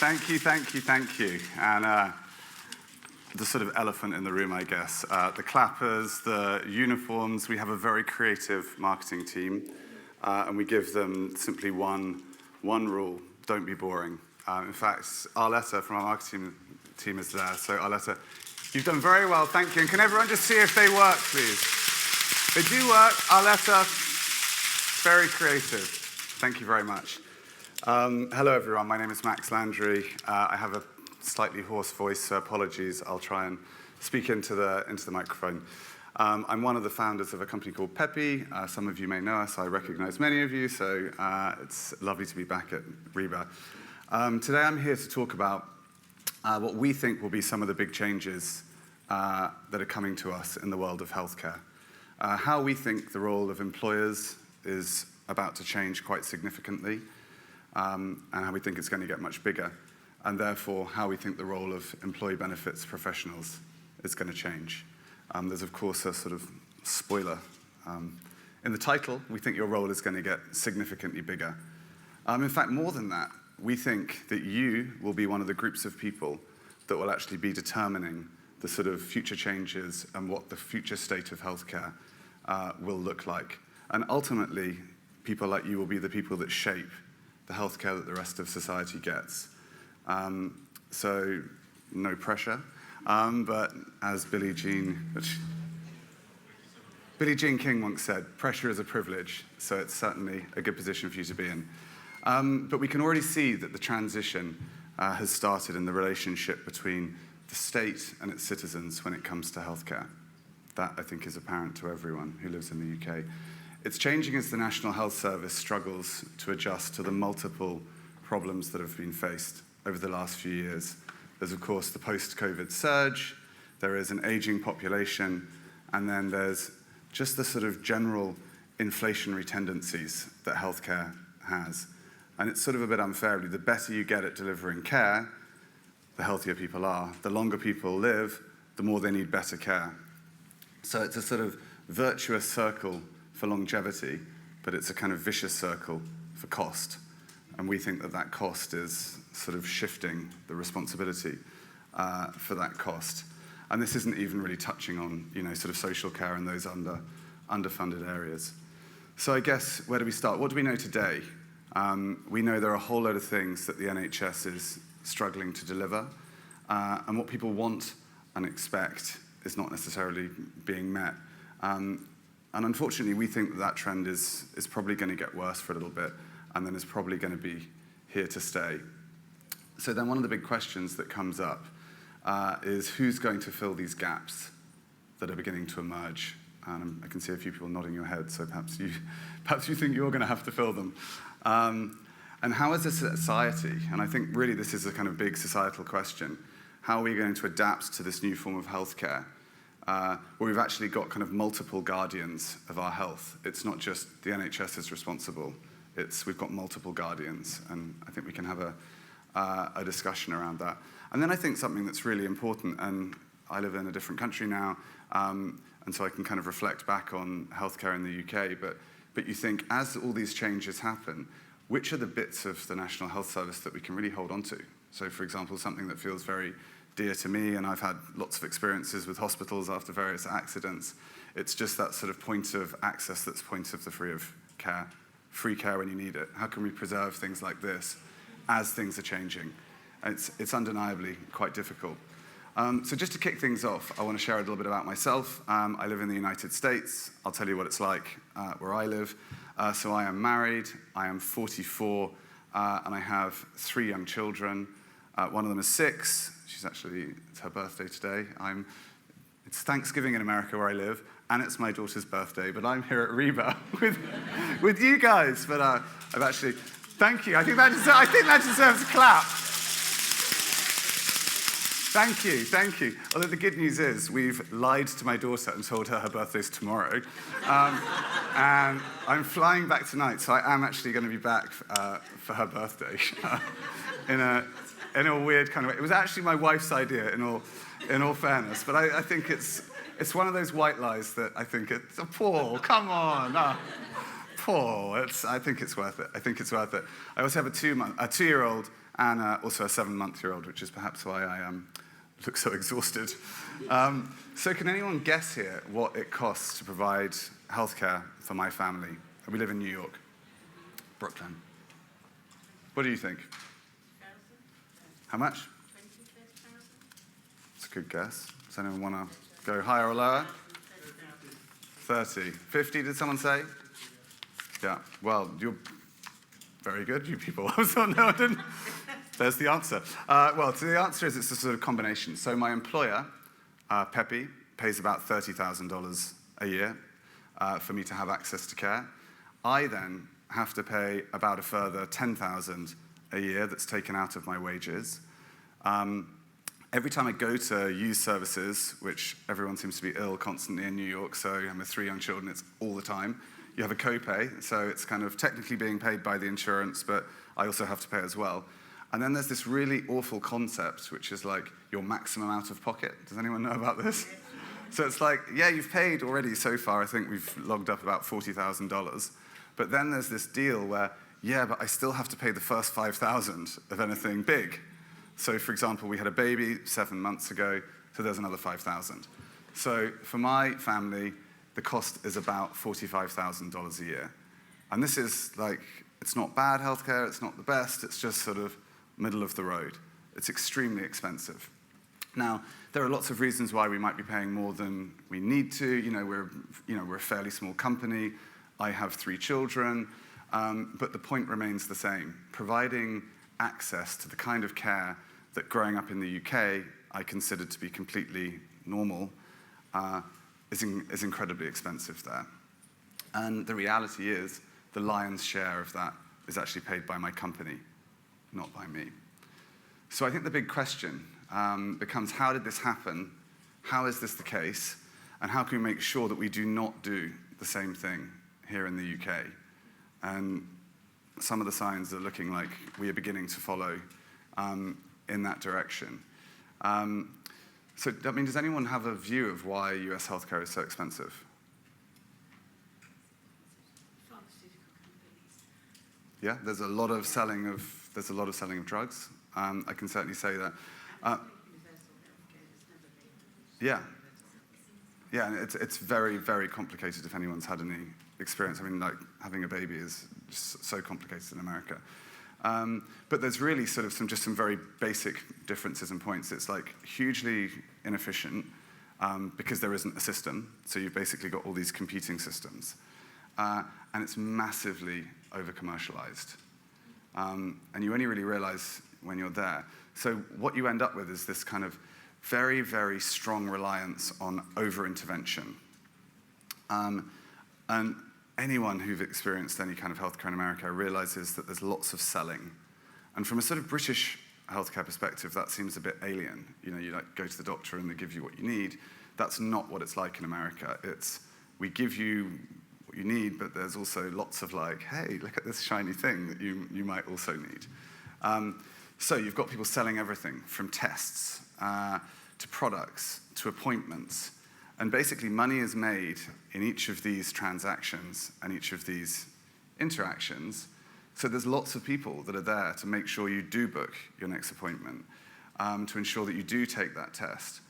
Thank you, thank you, thank you. And the sort of elephant in the room, I guess. The clappers, the uniforms, we have a very creative marketing team, and we give them simply one rule: don't be boring. In fact, Arletta from our marketing team is there. So Arletta, you've done very well, thank you. And can everyone just see if they work, please? They do work. Arletta, very creative. Thank you very much. Hello, everyone. My name is Max Landry. I have a slightly hoarse voice, so apologies. I'll try and speak into the microphone. I'm one of the founders of a company called Peppy. Some of you may know us. I recognize many of you, so it's lovely to be back at REBA. Today, I'm here to talk about what we think will be some of the big changes that are coming to us in the world of healthcare. How we think the role of employers is about to change quite significantly, and how we think it's going to get much bigger, and therefore how we think the role of employee benefits professionals is going to change. There's, of course, a sort of spoiler. In the title, we think your role is going to get significantly bigger. In fact, more than that, we think that you will be one of the groups of people that will actually be determining the sort of future changes and what the future state of healthcare will look like. And ultimately, people like you will be the people that shape the healthcare that the rest of society gets. So, no pressure. But as Billie Jean King once said, pressure is a privilege, so it's certainly a good position for you to be in. But we can already see that the transition has started in the relationship between the state and its citizens when it comes to healthcare. That, I think, is apparent to everyone who lives in the UK. It's changing as the National Health Service struggles to adjust to the multiple problems that have been faced over the last few years. There's, of course, the post-COVID surge, there is an aging population, and then there's just the sort of general inflationary tendencies that healthcare has. And it's sort of a bit unfair, really. The better you get at delivering care, the healthier people are. The longer people live, the more they need better care. So it's a sort of virtuous circle for longevity, but it's a kind of vicious circle for cost. And we think that that cost is sort of shifting the responsibility for that cost. And this isn't even really touching on, sort of social care in those underfunded areas. So I guess, where do we start? What do we know today? We know there are a whole load of things that the NHS is struggling to deliver, and what people want and expect is not necessarily being met. And unfortunately, we think that trend is probably going to get worse for a little bit, and then is probably going to be here to stay. So then one of the big questions that comes up is who's going to fill these gaps that are beginning to emerge? And I can see a few people nodding your head, so perhaps you think you're going to have to fill them. And how is this a society? And I think really this is a kind of big societal question. How are we going to adapt to this new form of healthcare, where we've actually got kind of multiple guardians of our health? It's not just the NHS is responsible. We've got multiple guardians, and I think we can have a discussion around that. And then I think something that's really important, and I live in a different country now, and so I can kind of reflect back on healthcare in the UK, but you think, as all these changes happen, which are the bits of the National Health Service that we can really hold on to? So, for example, something that feels very dear to me, and I've had lots of experiences with hospitals after various accidents, it's just that sort of point of access that's point of the free care when you need it. How can we preserve things like this as things are changing? It's undeniably quite difficult. So just to kick things off, I want to share a little bit about myself. I live in the United States. I'll tell you what it's like where I live. So I am married, I am 44, and I have 3 young children. One of them is 6. It's her birthday today. It's Thanksgiving in America where I live, and it's my daughter's birthday, but I'm here at REBA with you guys. But I've actually, thank you. I think that deserves a clap. Thank you. Although the good news is we've lied to my daughter and told her birthday's tomorrow. And I'm flying back tonight, so I am actually going to be back for her birthday in a weird kind of way. It was actually my wife's idea, in all fairness, but I think it's one of those white lies that I think it's Paul, come on. Paul, I think it's worth it. I also have a 2-year-old and also a 7-month-old, which is perhaps why I look so exhausted. So can anyone guess here what it costs to provide healthcare for my family? We live in New York, Brooklyn. What do you think? How much? 20,000. That's a good guess. Does anyone want to go higher or lower? 30. 50, did someone say? Yeah. Well, you're very good, you people. So no, I didn't. There's the answer. So the answer is it's a sort of combination. So my employer, Peppy, pays about $30,000 a year for me to have access to care. I then have to pay about a further $10,000 a year that's taken out of my wages. Every time I go to use services, which everyone seems to be ill constantly in New York, so I'm with 3 young children, it's all the time. You have a copay, so it's kind of technically being paid by the insurance, but I also have to pay as well. And then there's this really awful concept, which is like your maximum out of pocket. Does anyone know about this? So it's like, yeah, you've paid already so far. I think we've logged up about $40,000. But then there's this deal where, yeah, but I still have to pay the first $5,000 of anything big. So for example, we had a baby 7 months ago, so there's another $5,000. So for my family, the cost is about $45,000 a year. And this is like, it's not bad healthcare, it's not the best, it's just sort of middle of the road. It's extremely expensive. Now, there are lots of reasons why we might be paying more than we need to. We're a fairly small company. I have 3 children, but the point remains the same. Providing access to the kind of care that growing up in the UK I considered to be completely normal is incredibly expensive there. And the reality is the lion's share of that is actually paid by my company, not by me. So I think the big question becomes, how did this happen? How is this the case? And how can we make sure that we do not do the same thing here in the UK? And some of the signs are looking like we are beginning to follow in that direction. So, I mean, does anyone have a view of why US healthcare is so expensive? Pharmaceutical companies. Yeah, there's a lot of selling of drugs. I can certainly say that. Universal healthcare has never been. Yeah. Yeah, and it's very, very complicated if anyone's had any experience. I mean, like, having a baby is just so complicated in America. But there's really sort of some very basic differences and points. It's like hugely inefficient because there isn't a system. So you've basically got all these competing systems. And it's massively over-commercialized. And you only really realize when you're there. So what you end up with is this kind of very, very strong reliance on over-intervention. And anyone who's experienced any kind of healthcare in America realizes that there's lots of selling. And from a sort of British healthcare perspective, that seems a bit alien. You like go to the doctor and they give you what you need. That's not what it's like in America. It's, we give you what you need, but there's also lots of like, hey, look at this shiny thing that you might also need. So you've got people selling everything from tests to products to appointments. And basically money is made in each of these transactions and each of these interactions. So there's lots of people that are there to make sure you do book your next appointment, to ensure that you do take that test.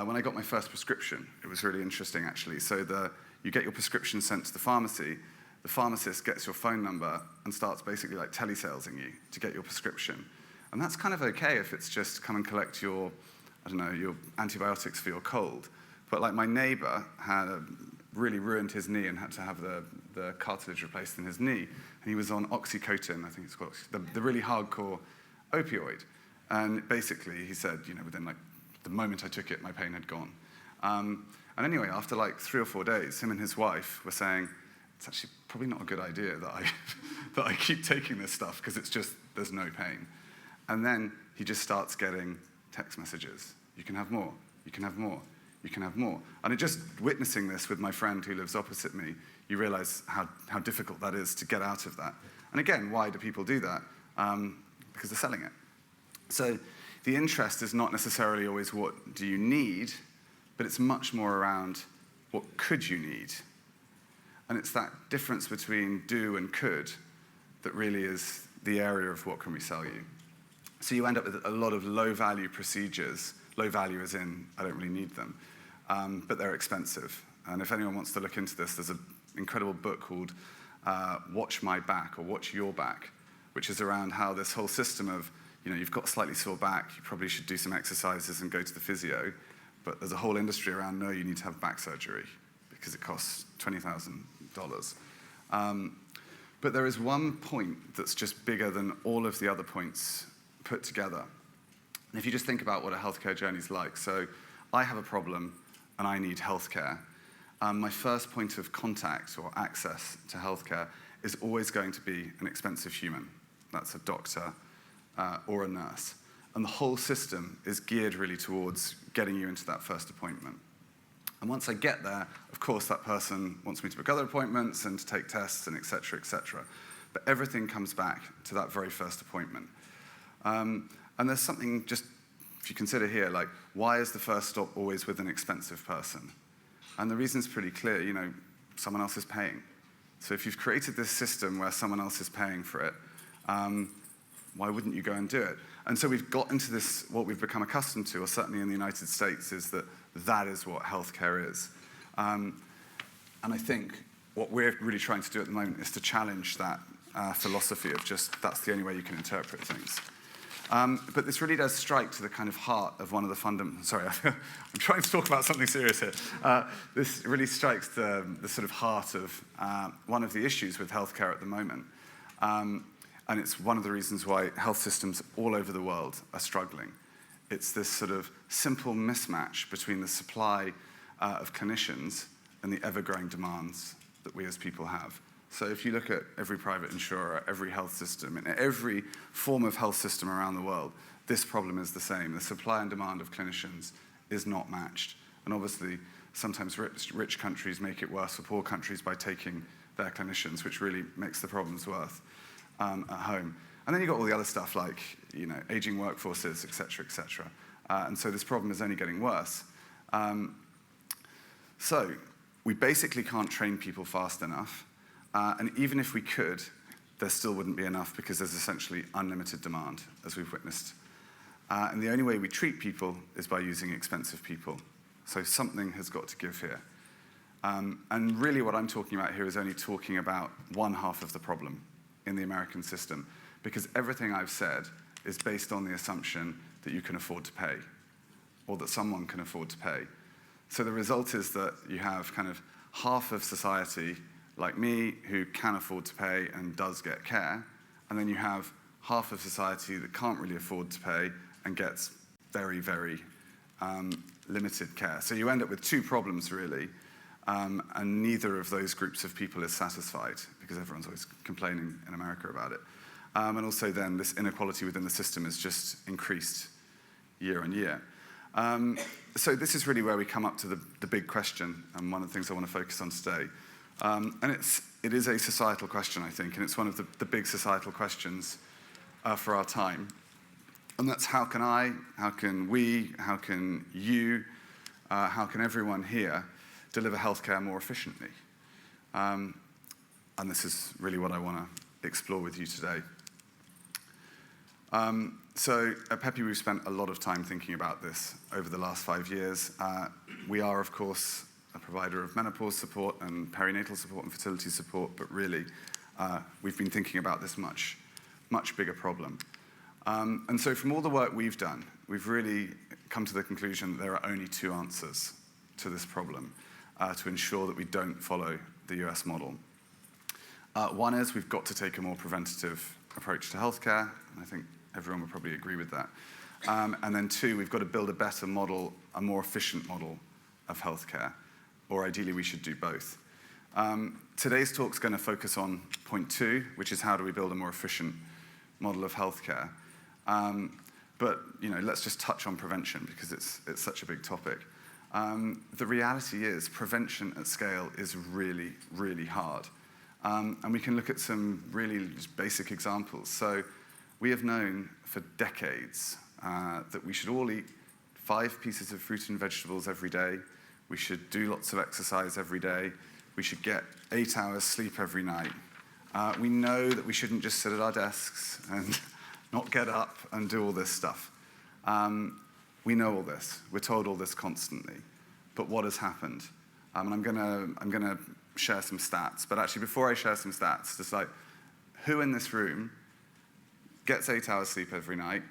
When I got my first prescription, it was really interesting actually. So you get your prescription sent to the pharmacist gets your phone number and starts basically like telesalesing you to get your prescription. And that's kind of okay if it's just come and collect your antibiotics for your cold. But like my neighbor had really ruined his knee and had to have the cartilage replaced in his knee. And he was on oxycottin, I think it's called, the really hardcore opioid. And basically he said, within like the moment I took it, my pain had gone. And anyway, after like 3 or 4 days, him and his wife were saying, it's actually probably not a good idea that I keep taking this stuff because it's just, there's no pain. And then he just starts getting text messages. You can have more, you can have more, you can have more. And just witnessing this with my friend who lives opposite me, you realize how difficult that is to get out of that. And again, why do people do that? Because they're selling it. So the interest is not necessarily always what do you need, but it's much more around what could you need. And it's that difference between do and could that really is the area of what can we sell you. So you end up with a lot of low-value procedures. Low value as in, I don't really need them, but they're expensive. And if anyone wants to look into this, there's an incredible book called Watch My Back, or Watch Your Back, which is around how this whole system of, you've got a slightly sore back, you probably should do some exercises and go to the physio, but there's a whole industry around, no, you need to have back surgery because it costs $20,000. But there is one point that's just bigger than all of the other points put together. And if you just think about what a healthcare journey is like, so I have a problem and I need healthcare. My first point of contact or access to healthcare is always going to be an expensive human. That's a doctor or a nurse. And the whole system is geared really towards getting you into that first appointment. And once I get there, of course, that person wants me to book other appointments and to take tests and et cetera, et cetera. But everything comes back to that very first appointment. And there's something just, if you consider here, like, why is the first stop always with an expensive person? And the reason's pretty clear, someone else is paying. So if you've created this system where someone else is paying for it, why wouldn't you go and do it? And so we've got into this, what we've become accustomed to, or certainly in the United States, is that is what healthcare is. And I think what we're really trying to do at the moment is to challenge that philosophy of just, that's the only way you can interpret things. But this really does strike to the kind of heart of one of the fundamental... Sorry, I'm trying to talk about something serious here. This really strikes the sort of heart of one of the issues with healthcare at the moment. And it's one of the reasons why health systems all over the world are struggling. It's this sort of simple mismatch between the supply of clinicians and the ever-growing demands that we as people have. So if you look at every private insurer, every health system, and every form of health system around the world, this problem is the same. The supply and demand of clinicians is not matched. And obviously, sometimes rich countries make it worse for poor countries by taking their clinicians, which really makes the problems worse at home. And then you've got all the other stuff like, aging workforces, et cetera, et cetera. And so this problem is only getting worse. So we basically can't train people fast enough. And even if we could, there still wouldn't be enough because there's essentially unlimited demand, as we've witnessed. And the only way we treat people is by using expensive people. So something has got to give here. And really what I'm talking about here is only talking about one half of the problem in the American system, because everything I've said is based on the assumption that you can afford to pay, or that someone can afford to pay. So the result is that you have kind of half of society, like me, who can afford to pay and does get care, and then you have half of society that can't really afford to pay and gets very, very limited care. So you end up with two problems, really, and neither of those groups of people is satisfied, because everyone's always complaining in America about it. And also then this inequality within the system is just increased year on year. So this is really where we come up to the big question, and one of the things I want to focus on today. And it is a societal question, I think, and it's one of the big societal questions for our time. And that's how can I, how can we, how can you, how can everyone here deliver healthcare more efficiently? And this is really what I want to explore with you today. So at Peppy, we've spent a lot of time thinking about this over the last 5 years. We are, of course, a provider of menopause support and perinatal support and fertility support, but really, we've been thinking about this much bigger problem. And so from all the work we've done, we've really come to the conclusion that there are only two answers to this problem to ensure that we don't follow the US model. One is we've got to take a more preventative approach to healthcare, and I think everyone would probably agree with that. And then two, we've got to build a better model, a more efficient model of healthcare, or ideally we should do both. Today's talk's going to focus on point two, which is how do we build a more efficient model of healthcare. But let's just touch on prevention because it's such a big topic. The reality is prevention at scale is really, really hard. And we can look at some really just basic examples. So we have known for decades that we should all eat 5 pieces of fruit and vegetables every day. We should do lots of exercise every day. We should get 8 hours sleep every night. We know that we shouldn't just sit at our desks and not get up and do all this stuff. We know all this. We're told all this constantly. But what has happened? And I'm gonna share some stats. But actually, before I share some stats, just like, who in this room gets 8 hours sleep every night,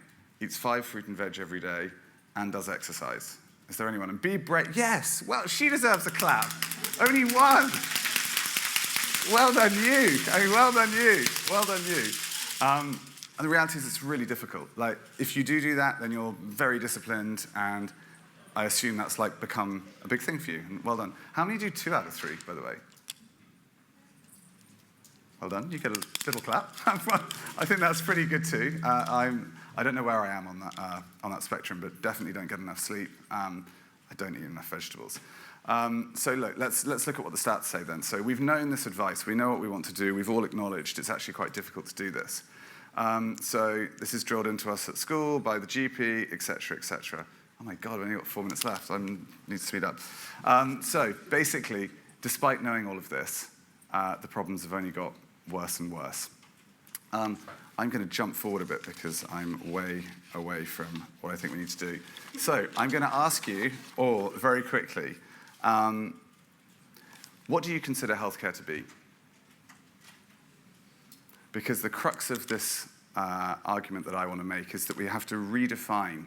eats 5 fruit and veg every day, and does exercise? Is there anyone? And be brave. Yes. Well, she deserves a clap. Only one. Well done, you. I mean, well done, you. Well done, you. And the reality is it's really difficult. Like, if you do that, then you're very disciplined, and I assume that's like become a big thing for you. And well done. How many do 2 out of 3, by the way? Well done. You get a little clap. I think that's pretty good too. I don't know where I am on that spectrum, but definitely don't get enough sleep. I don't eat enough vegetables. So look, let's look at what the stats say then. So we've known this advice. We know what we want to do. We've all acknowledged it's actually quite difficult to do this. So this is drilled into us at school by the GP, et cetera, et cetera. Oh my God, we've only got 4 minutes left. I need to speed up. So basically, despite knowing all of this, the problems have only got worse and worse. I'm going to jump forward a bit because I'm way away from what I think we need to do. So I'm going to ask you all very quickly, what do you consider healthcare to be? Because the crux of this argument that I want to make is that we have to redefine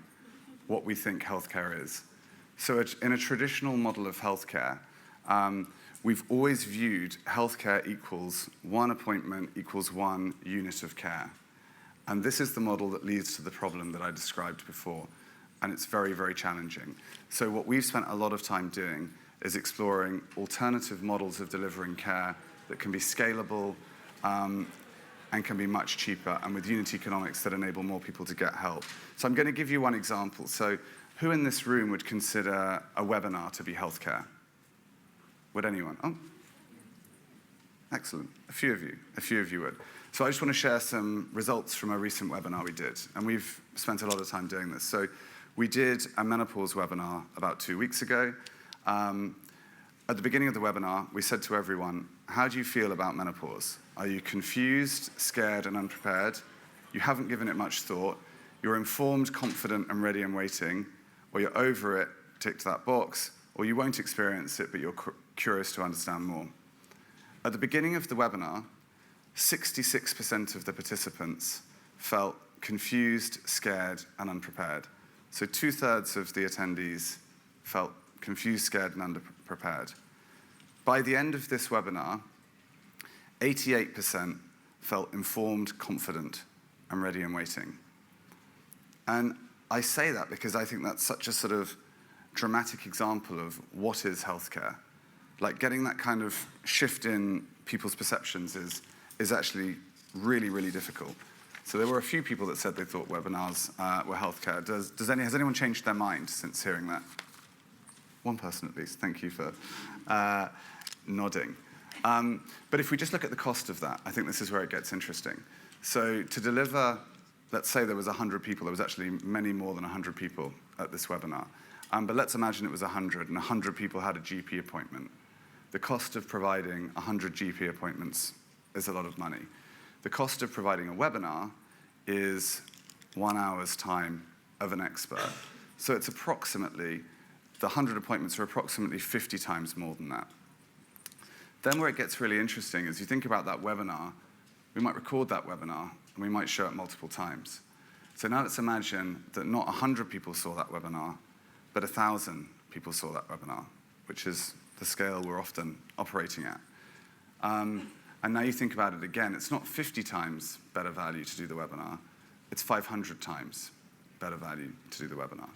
what we think healthcare is. So in a traditional model of healthcare, we've always viewed healthcare equals one appointment equals one unit of care. And this is the model that leads to the problem that I described before. And it's very, very challenging. So what we've spent a lot of time doing is exploring alternative models of delivering care that can be scalable and can be much cheaper, and with unit economics that enable more people to get help. So I'm going to give you one example. So who in this room would consider a webinar to be healthcare? Would anyone? Oh, excellent. A few of you would. So I just want to share some results from a recent webinar we did. And we've spent a lot of time doing this. So we did a menopause webinar about 2 weeks ago. At the beginning of the webinar, we said to everyone, how do you feel about menopause? Are you confused, scared, and unprepared? You haven't given it much thought. You're informed, confident, and ready and waiting. Or you're over it, tick that box. Or you won't experience it, but you're curious to understand more. At the beginning of the webinar, 66% of the participants felt confused, scared, and unprepared. So 2/3 of the attendees felt confused, scared, and underprepared. By the end of this webinar, 88% felt informed, confident, and ready and waiting. And I say that because I think that's such a sort of dramatic example of what is healthcare. Like, getting that kind of shift in people's perceptions is actually really, really difficult. So there were a few people that said they thought webinars were healthcare. Has anyone changed their mind since hearing that? One person at least. Thank you for nodding. But if we just look at the cost of that, I think this is where it gets interesting. So to deliver, let's say there was 100 people. There was actually many more than 100 people at this webinar. But let's imagine it was 100, and 100 people had a GP appointment. The cost of providing 100 GP appointments is a lot of money. The cost of providing a webinar is 1 hour's time of an expert. So it's approximately, the 100 appointments are approximately 50 times more than that. Then where it gets really interesting is you think about that webinar, we might record that webinar, and we might show it multiple times. So now let's imagine that not 100 people saw that webinar, but 1,000 people saw that webinar, which is the scale we're often operating at. And now you think about it again, it's not 50 times better value to do the webinar, it's 500 times better value to do the webinar.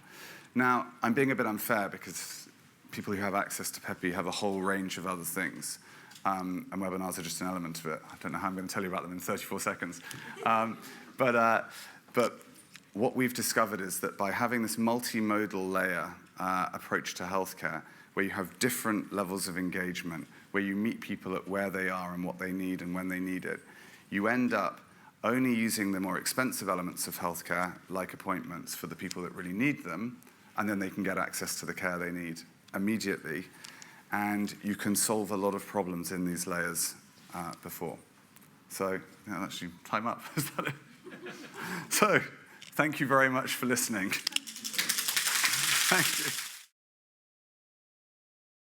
Now, I'm being a bit unfair because people who have access to Peppy have a whole range of other things, and webinars are just an element of it. I don't know how I'm going to tell you about them in 34 seconds. But what we've discovered is that by having this multimodal layer approach to healthcare, where you have different levels of engagement, where you meet people at where they are and what they need and when they need it, you end up only using the more expensive elements of healthcare, like appointments, for the people that really need them, and then they can get access to the care they need immediately. And you can solve a lot of problems in these layers before. So, actually, time up. Is that it? So, thank you very much for listening. Thank you.